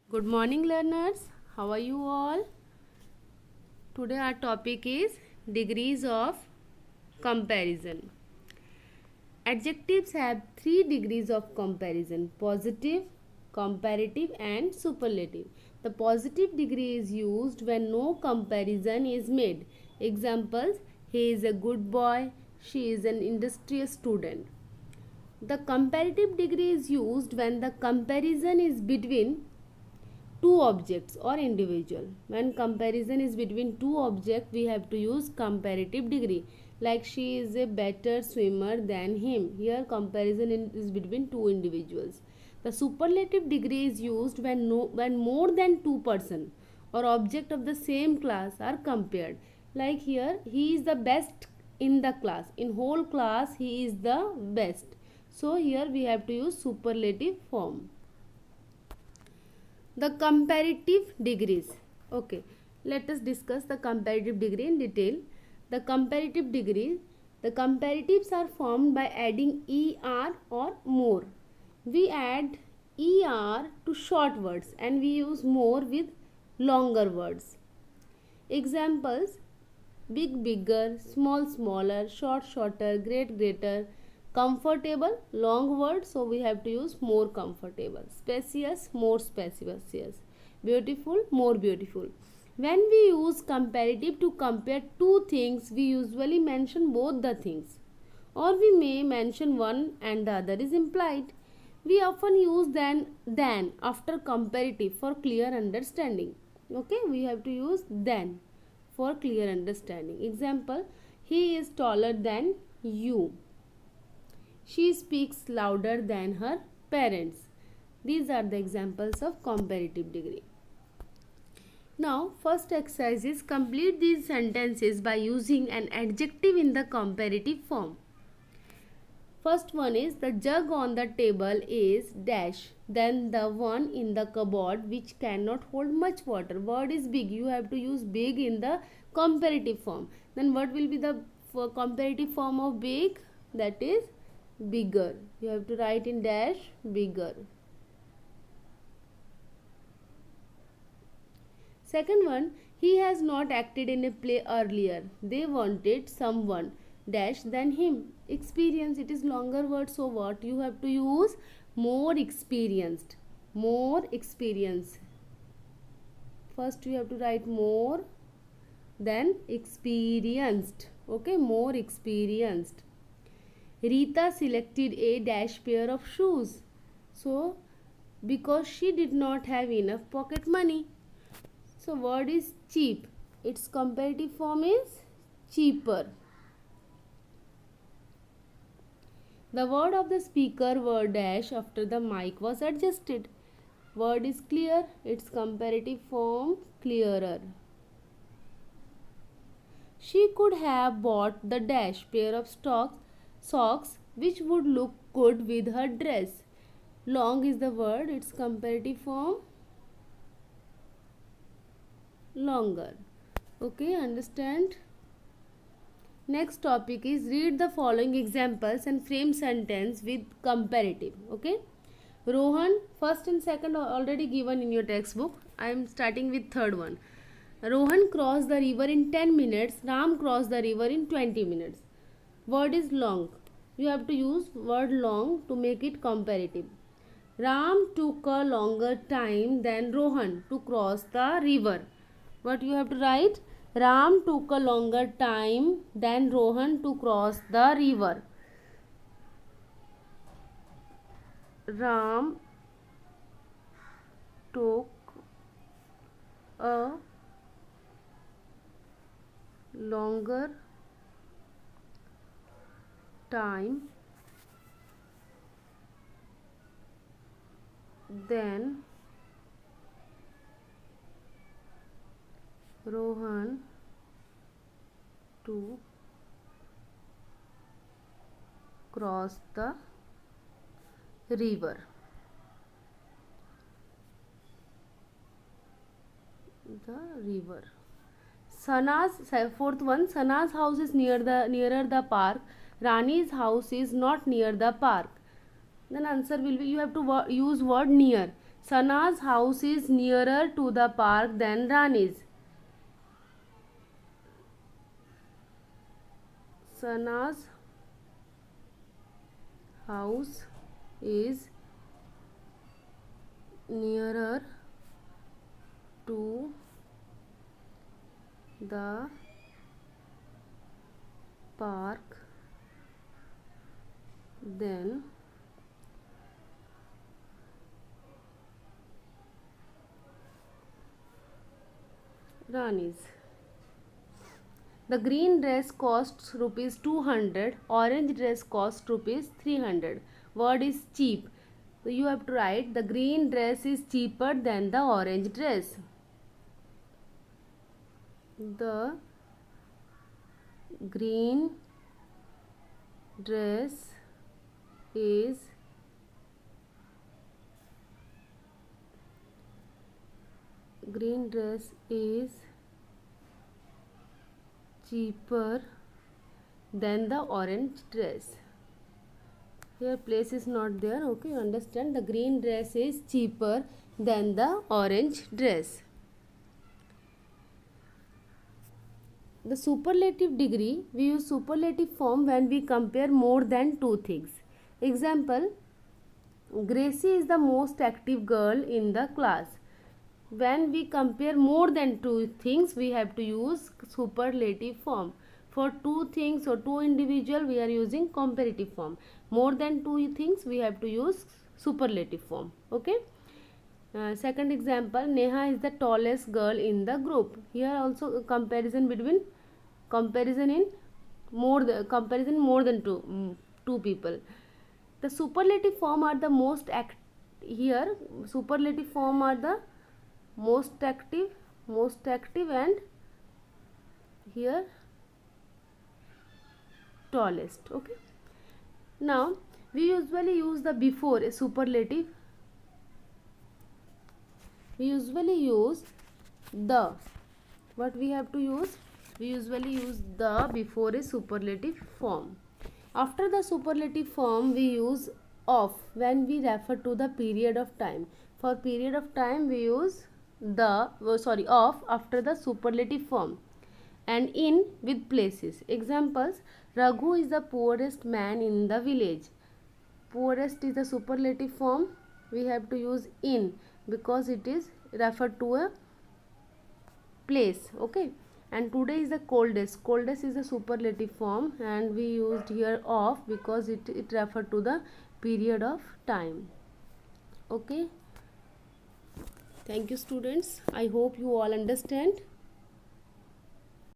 Good morning, learners. How are you all? Today, our topic is degrees of comparison. Adjectives have three degrees of comparison: positive, comparative, and superlative. The positive degree is used when no comparison is made. Examples: he is a good boy, she is an industrious student. The comparative degree is used when the comparison is between two objects or individual. When comparison is between two objects, we have to use comparative degree. Like she is a better swimmer than him. Here comparison is between two individuals. The superlative degree is used when more than two person or object of the same class are compared. Like here, he is the best in the class. In whole class, he is the best. So here we have to use superlative form. The comparative degrees. Okay, let us discuss the comparative degree in detail. The comparative degree, the comparatives are formed by adding er or more. We add er to short words and we use more with longer words. Examples: big bigger, small smaller, short shorter, great greater. Comfortable, long word, so we have to use more comfortable. Spacious, more spacious. Beautiful, more beautiful. When we use comparative to compare two things, we usually mention both the things, or we may mention one and the other is implied. We often use than after comparative for clear understanding. Okay, we have to use than for clear understanding. Example: he is taller than you. She speaks louder than her parents. These are the examples of comparative degree. Now, first exercise is complete these sentences by using an adjective in the comparative form. First one is: the jug on the table is dash than the one in the cupboard which cannot hold much water. Word is big. You have to use big in the comparative form. Then what will be the comparative form of big? That is bigger. You have to write in dash bigger. Second one: he has not acted in a play earlier. They wanted someone dash than him. Experience, it is longer word, so what you have to use? More experienced. More experience. First you have to write more, then experienced. Okay, more experienced. Rita selected a dash pair of shoes. So, because she did not have enough pocket money. So, word is cheap. Its comparative form is cheaper. The word of the speaker were dash after the mic was adjusted. Word is clear. Its comparative form clearer. She could have bought the dash pair of socks which would look good with her dress. Long is the word, its comparative form longer. Okay, understand? Next topic is read the following examples and frame sentence with comparative. Okay, Rohan, first and second are already given in your textbook. I am starting with third one. Rohan crossed the river in 10 minutes. Ram crossed the river in 20 minutes. Word is long. You have to use word long to make it comparative. Ram took a longer time than Rohan to cross the river. What you have to write? Ram took a longer time than Rohan to cross the river. Ram took a longer time than Rohan to cross the river. Sana's fourth one. Sana's house is nearer the park. Rani's house is not near the park. Then answer will be, you have to use word near. Sana's house is nearer to the park than Rani's. Sana's house is nearer to the park than Rani's. The green dress costs rupees 200, orange dress costs rupees 300. Word is cheap. So you have to write the green dress is cheaper than the orange dress. The green dress is cheaper than the orange dress. Here place is not there. Okay, you understand, the green dress is cheaper than the orange dress. The superlative degree, we use superlative form when we compare more than two things. Example, Gracie is the most active girl in the class. When we compare more than two things, we have to use superlative form. For two things or two individual, we are using comparative form. More than two things, we have to use superlative form. Okay. Second example, Neha is the tallest girl in the group. Here also comparison more than two people. The superlative form are the most here superlative form are the most active and here tallest. Okay, now we usually use the before a superlative. We usually use the, what we have to use, we usually use the before a superlative form. After the superlative form, we use of when we refer to the period of time. For period of time, we use of after the superlative form, and in with places. Examples, Raghu is the poorest man in the village. Poorest is the superlative form. We have to use in because it is referred to a place. Okay, and today is the coldest. Coldest is the superlative form, and we used here of because it referred to the period of time. Okay, thank you students. I hope you all understand.